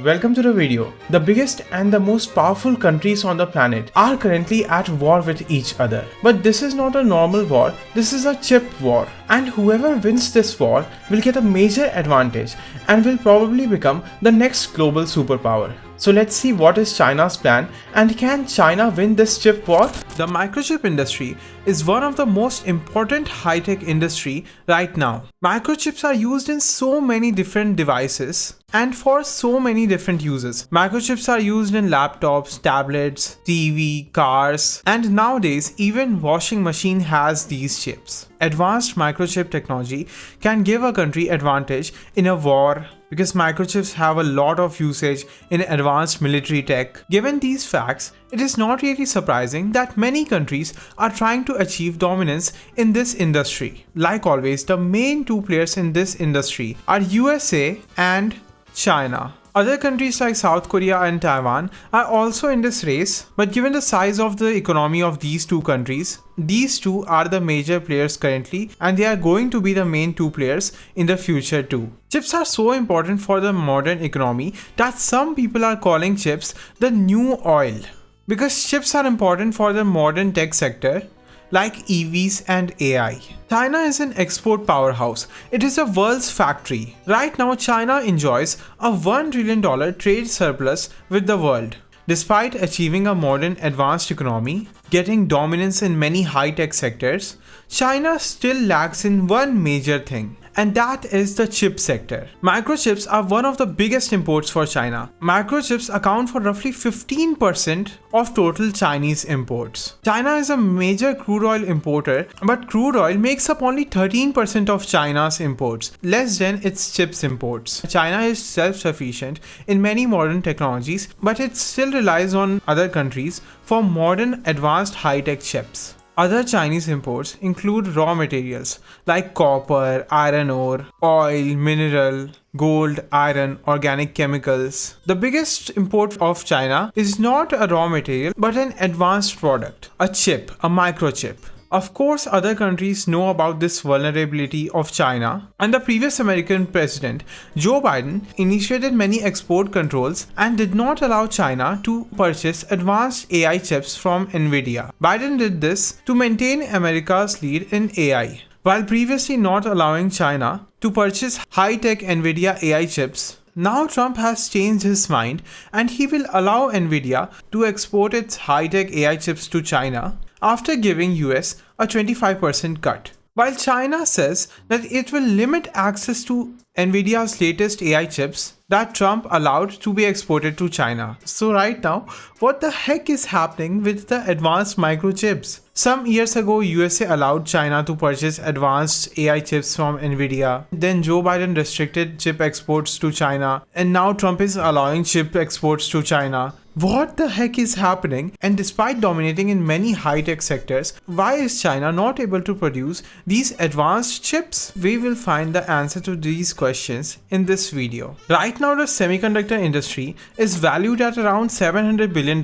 Welcome to the video. The biggest and the most powerful countries on the planet are currently at war with each other. But this is not a normal war, this is a chip war. And whoever wins this war will get a major advantage and will probably become the next global superpower. So let's see what is China's plan and can China win this chip war? The microchip industry is one of the most important high-tech industry right now. Microchips are used in so many different devices and for so many different uses. Microchips are used in laptops, tablets, TV, cars, and nowadays even washing machine has these chips. Advanced microchip technology can give a country advantage in a war because microchips have a lot of usage in advanced military tech. Given these facts, it is not really surprising that many countries are trying to achieve dominance in this industry. Like always, the main two players in this industry are USA and China. Other countries like South Korea and Taiwan are also in this race, but given the size of the economy of these two countries, these two are the major players currently and they are going to be the main two players in the future too. Chips are so important for the modern economy that some people are calling chips the new oil. Because chips are important for the modern tech sector, like EVs and AI. China is an export powerhouse. It is the world's factory. Right now, China enjoys a $1 trillion trade surplus with the world. Despite achieving a modern advanced economy, getting dominance in many high-tech sectors, China still lacks in one major thing, and that is the chip sector. Microchips are one of the biggest imports for China. Microchips account for roughly 15% of total Chinese imports. China is a major crude oil importer, but crude oil makes up only 13% of China's imports, less than its chips imports. China is self-sufficient in many modern technologies, but it still relies on other countries for modern advanced high-tech chips. Other Chinese imports include raw materials like copper, iron ore, oil, mineral, gold, iron, organic chemicals. The biggest import of China is not a raw material but an advanced product, a chip, a microchip. Of course, other countries know about this vulnerability of China, and the previous American president, Joe Biden, initiated many export controls and did not allow China to purchase advanced AI chips from Nvidia. Biden did this to maintain America's lead in AI. While previously not allowing China to purchase high-tech Nvidia AI chips, now Trump has changed his mind and he will allow Nvidia to export its high-tech AI chips to China after giving US a 25% cut. While China says that it will limit access to Nvidia's latest AI chips that Trump allowed to be exported to China. So right now, what the heck is happening with the advanced microchips? Some years ago, USA allowed China to purchase advanced AI chips from Nvidia. Then Joe Biden restricted chip exports to China. And now Trump is allowing chip exports to China. What the heck is happening? And despite dominating in many high-tech sectors, why is China not able to produce these advanced chips? We will find the answer to these questions in this video. Right now, the semiconductor industry is valued at around $700 billion,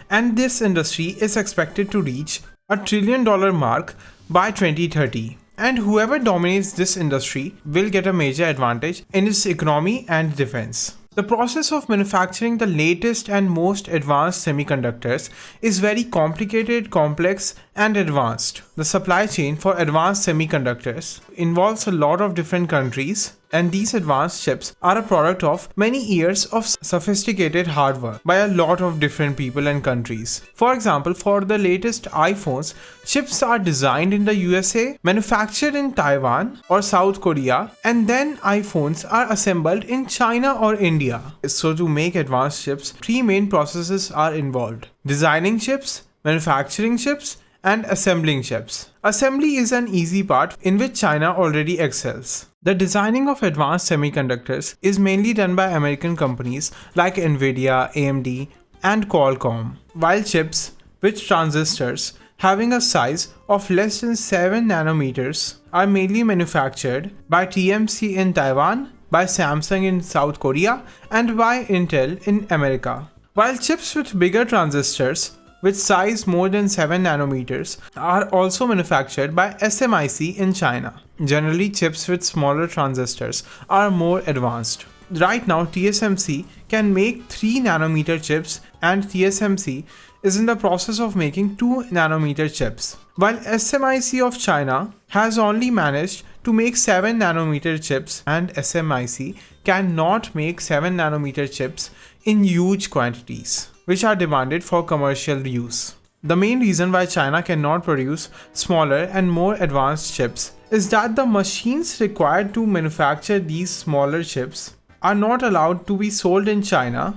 and this industry is expected to reach $1 trillion mark by 2030. And whoever dominates this industry will get a major advantage in its economy and defense. The process of manufacturing the latest and most advanced semiconductors is very complicated, complex, and advanced. The supply chain for advanced semiconductors involves a lot of different countries, and these advanced chips are a product of many years of sophisticated hard work by a lot of different people and countries. For example, for the latest iPhones, chips are designed in the USA, manufactured in Taiwan or South Korea, and then iPhones are assembled in China or India. So to make advanced chips, three main processes are involved: designing chips, manufacturing chips, and assembling chips. Assembly is an easy part in which China already excels. The designing of advanced semiconductors is mainly done by American companies like Nvidia, AMD, and Qualcomm, while chips with transistors having a size of less than 7 nanometers are mainly manufactured by TSMC in Taiwan, by Samsung in South Korea, and by Intel in America. While chips with bigger transistors with size more than 7 nanometers are also manufactured by SMIC in China. Generally, chips with smaller transistors are more advanced. Right now, TSMC can make 3 nanometer chips, and TSMC is in the process of making 2 nanometer chips, while SMIC of China has only managed to make 7 nanometer chips, and SMIC cannot make 7 nanometer chips in huge quantities, which are demanded for commercial use. The main reason why China cannot produce smaller and more advanced chips is that the machines required to manufacture these smaller chips are not allowed to be sold in China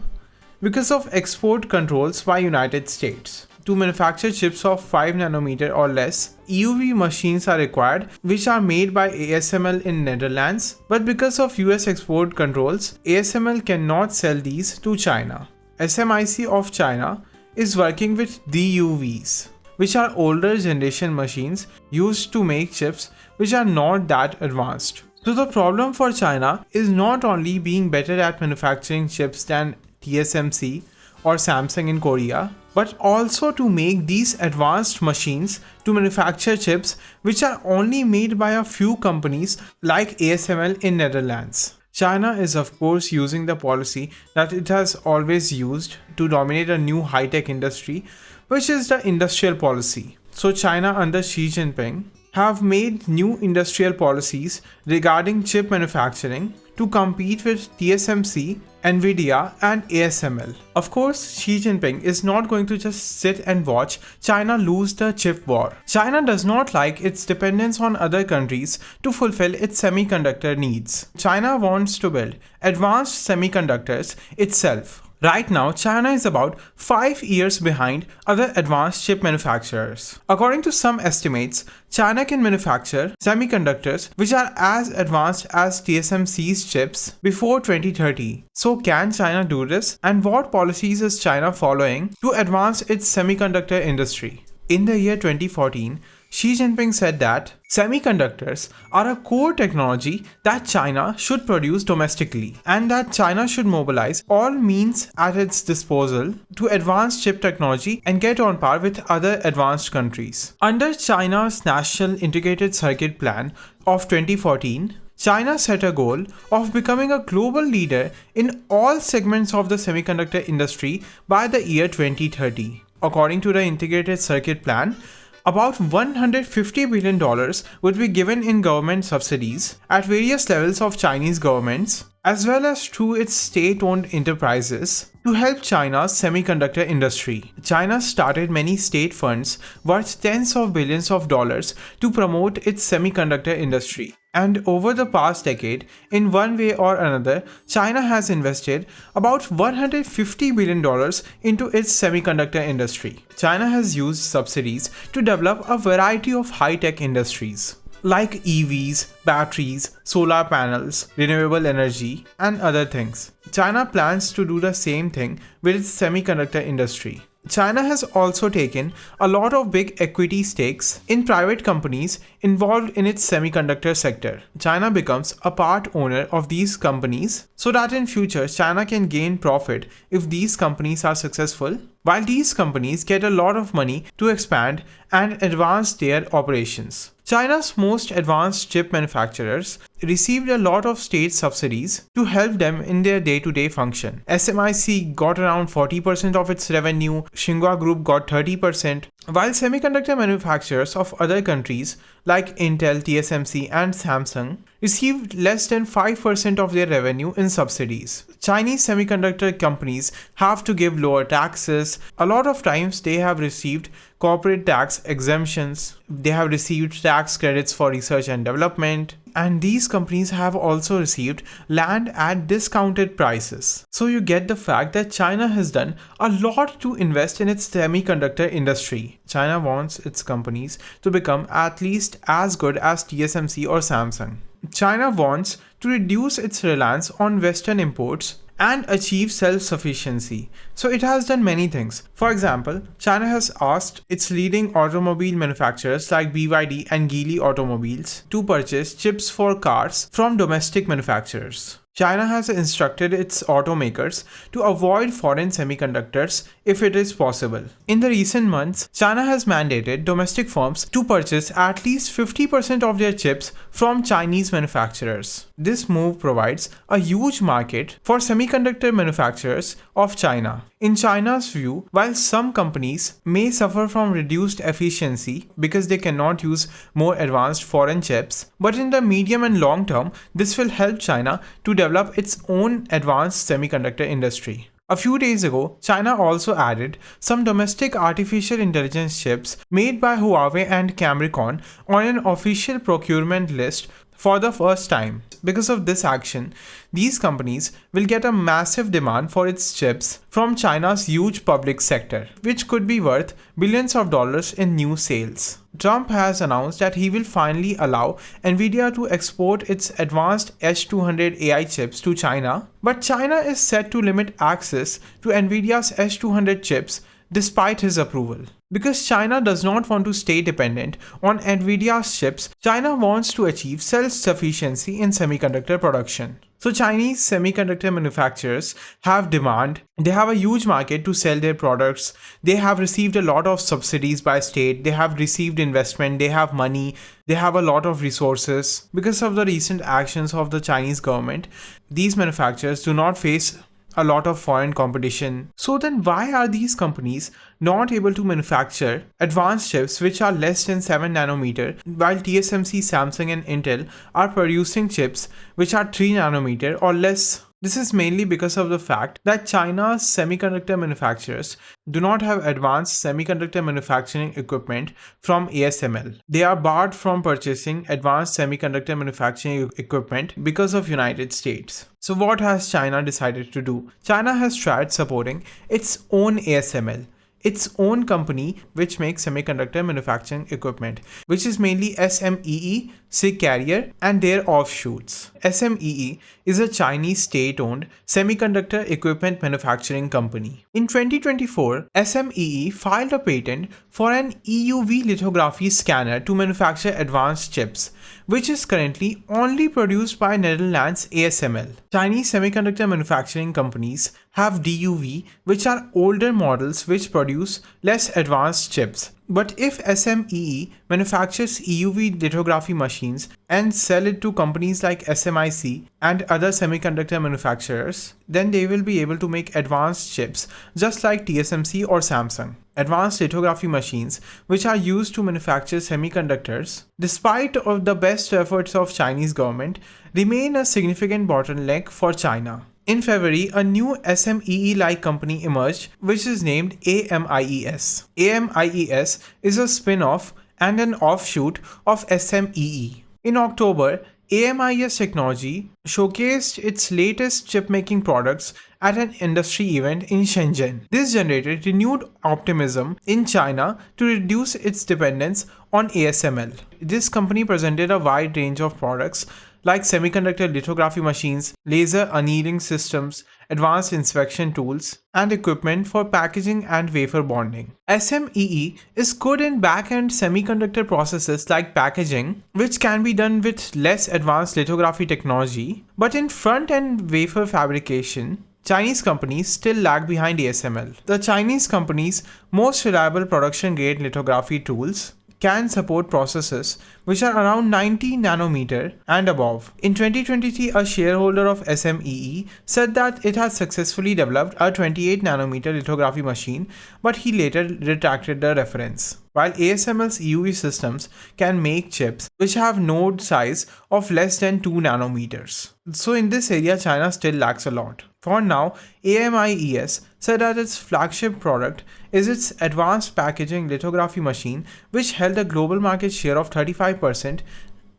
because of export controls by United States. To manufacture chips of 5 nanometer or less, EUV machines are required, which are made by ASML in Netherlands, but because of US export controls, ASML cannot sell these to China. SMIC of China is working with DUVs, which are older generation machines used to make chips which are not that advanced. So the problem for China is not only being better at manufacturing chips than TSMC or Samsung in Korea, but also to make these advanced machines to manufacture chips which are only made by a few companies like ASML in Netherlands. China is of course using the policy that it has always used to dominate a new high-tech industry, which is the industrial policy. So China under Xi Jinping have made new industrial policies regarding chip manufacturing to compete with TSMC, Nvidia and ASML. Of course, Xi Jinping is not going to just sit and watch China lose the chip war. China does not like its dependence on other countries to fulfill its semiconductor needs. China wants to build advanced semiconductors itself. Right now, China is about 5 years behind other advanced chip manufacturers. According to some estimates, China can manufacture semiconductors which are as advanced as TSMC's chips before 2030. So can China do this? And what policies is China following to advance its semiconductor industry? In the year 2014, Xi Jinping said that semiconductors are a core technology that China should produce domestically, and that China should mobilize all means at its disposal to advance chip technology and get on par with other advanced countries. Under China's National Integrated Circuit Plan of 2014, China set a goal of becoming a global leader in all segments of the semiconductor industry by the year 2030. According to the Integrated Circuit Plan, about $150 billion would be given in government subsidies at various levels of Chinese governments, as well as through its state-owned enterprises, to help China's semiconductor industry. China started many state funds worth tens of billions of dollars to promote its semiconductor industry. And over the past decade, in one way or another, China has invested about $150 billion into its semiconductor industry. China has used subsidies to develop a variety of high-tech industries like EVs, batteries, solar panels, renewable energy, and other things. China plans to do the same thing with its semiconductor industry. China has also taken a lot of big equity stakes in private companies involved in its semiconductor sector. China becomes a part owner of these companies so that in future China can gain profit if these companies are successful, while these companies get a lot of money to expand and advance their operations. China's most advanced chip manufacturers received a lot of state subsidies to help them in their day-to-day function. SMIC got around 40% of its revenue, Tsinghua Group got 30%, while semiconductor manufacturers of other countries like Intel, TSMC and Samsung received less than 5% of their revenue in subsidies. Chinese semiconductor companies have to give lower taxes. A lot of times they have received corporate tax exemptions, they have received tax credits for research and development, and these companies have also received land at discounted prices. So you get the fact that China has done a lot to invest in its semiconductor industry. China wants its companies to become at least as good as TSMC or Samsung. China wants to reduce its reliance on Western imports and achieve self-sufficiency. So it has done many things. For example, China has asked its leading automobile manufacturers like BYD and Geely Automobiles to purchase chips for cars from domestic manufacturers. China has instructed its automakers to avoid foreign semiconductors if it is possible. In the recent months, China has mandated domestic firms to purchase at least 50% of their chips from Chinese manufacturers. This move provides a huge market for semiconductor manufacturers of China. In China's view, while some companies may suffer from reduced efficiency because they cannot use more advanced foreign chips, but in the medium and long term, this will help China to develop its own advanced semiconductor industry. A few days ago, China also added some domestic artificial intelligence chips made by Huawei and Cambricon on an official procurement list for the first time. Because of this action, these companies will get a massive demand for its chips from China's huge public sector, which could be worth billions of dollars in new sales. Trump has announced that he will finally allow Nvidia to export its advanced H200 AI chips to China, but China is set to limit access to Nvidia's H200 chips despite his approval. Because China does not want to stay dependent on Nvidia's chips, China wants to achieve self-sufficiency in semiconductor production. So Chinese semiconductor manufacturers have demand, they have a huge market to sell their products, they have received a lot of subsidies by state, they have received investment, they have money, they have a lot of resources. Because of the recent actions of the Chinese government, these manufacturers do not face a lot of foreign competition. So then why are these companies not able to manufacture advanced chips which are less than 7 nanometer while TSMC, Samsung and Intel are producing chips which are 3 nanometer or less? This is mainly because of the fact that China's semiconductor manufacturers do not have advanced semiconductor manufacturing equipment from ASML. They are barred from purchasing advanced semiconductor manufacturing equipment because of United States. So what has China decided to do? China has tried supporting its own ASML, its own company which makes semiconductor manufacturing equipment, which is mainly SMEE, SIG Carrier and their offshoots. SMEE is a Chinese state-owned semiconductor equipment manufacturing company. In 2024, SMEE filed a patent for an EUV lithography scanner to manufacture advanced chips, which is currently only produced by Netherlands ASML. Chinese semiconductor manufacturing companies have DUV, which are older models which produce less advanced chips. But if SMEE manufactures EUV lithography machines and sell it to companies like SMIC and other semiconductor manufacturers, then they will be able to make advanced chips just like TSMC or Samsung. Advanced lithography machines, which are used to manufacture semiconductors, despite of the best efforts of Chinese government, remain a significant bottleneck for China. In February, a new SMEE-like company emerged, which is named AMIES. AMIES is a spin-off and an offshoot of SMEE. In October, AMIES Technology showcased its latest chip-making products at an industry event in Shenzhen. This generated renewed optimism in China to reduce its dependence on ASML. This company presented a wide range of products like semiconductor lithography machines, laser annealing systems, advanced inspection tools, and equipment for packaging and wafer bonding. SMEE is good in back-end semiconductor processes like packaging, which can be done with less advanced lithography technology, but in front-end wafer fabrication, Chinese companies still lag behind ASML. The Chinese company's most reliable production-grade lithography tools can support processes which are around 90 nanometer and above. In 2023, a shareholder of SMEE said that it has successfully developed a 28 nanometer lithography machine, but he later retracted the reference. While ASML's EUV systems can make chips which have node size of less than 2 nanometers. So in this area, China still lacks a lot. For now, AMIES said that its flagship product is its advanced packaging lithography machine, which held a global market share of 35%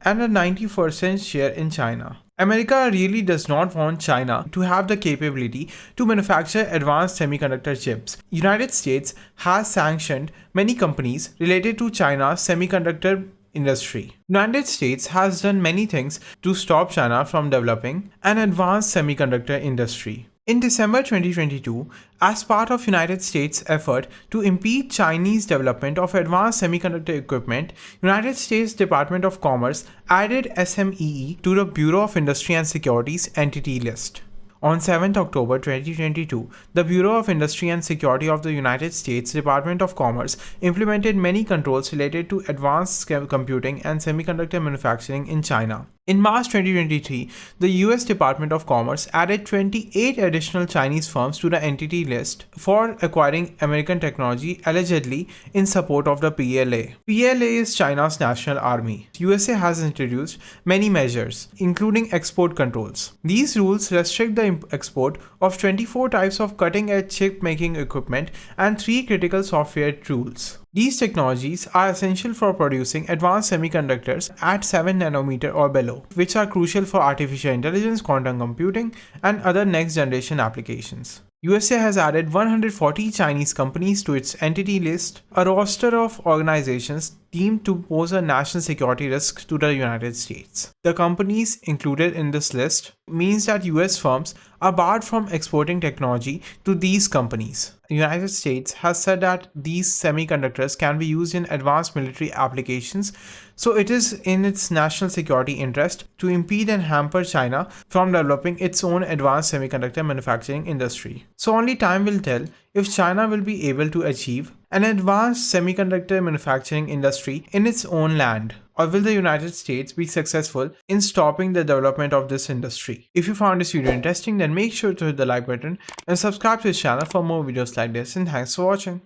and a 90% share in China. America really does not want China to have the capability to manufacture advanced semiconductor chips. United States has sanctioned many companies related to China's semiconductor industry. United States has done many things to stop China from developing an advanced semiconductor industry. In December 2022, as part of United States' effort to impede Chinese development of advanced semiconductor equipment, United States Department of Commerce added SMEE to the Bureau of Industry and Security's entity list. On 7th October 2022, the Bureau of Industry and Security of the United States Department of Commerce implemented many controls related to advanced computing and semiconductor manufacturing in China. In March 2023, the US Department of Commerce added 28 additional Chinese firms to the entity list for acquiring American technology allegedly in support of the PLA. PLA is China's national army. USA has introduced many measures, including export controls. These rules restrict the export of 24 types of cutting-edge chip-making equipment and 3 critical software tools. These technologies are essential for producing advanced semiconductors at 7 nanometer or below, which are crucial for artificial intelligence, quantum computing, and other next-generation applications. USA has added 140 Chinese companies to its entity list, a roster of organizations deemed to pose a national security risk to the United States. The companies included in this list means that US firms are barred from exporting technology to these companies. The United States has said that these semiconductors can be used in advanced military applications, so it is in its national security interest to impede and hamper China from developing its own advanced semiconductor manufacturing industry. So only time will tell if China will be able to achieve an advanced semiconductor manufacturing industry in its own land, or will the United States be successful in stopping the development of this industry? If you found this video interesting, then make sure to hit the like button and subscribe to this channel for more videos like this, and thanks for watching.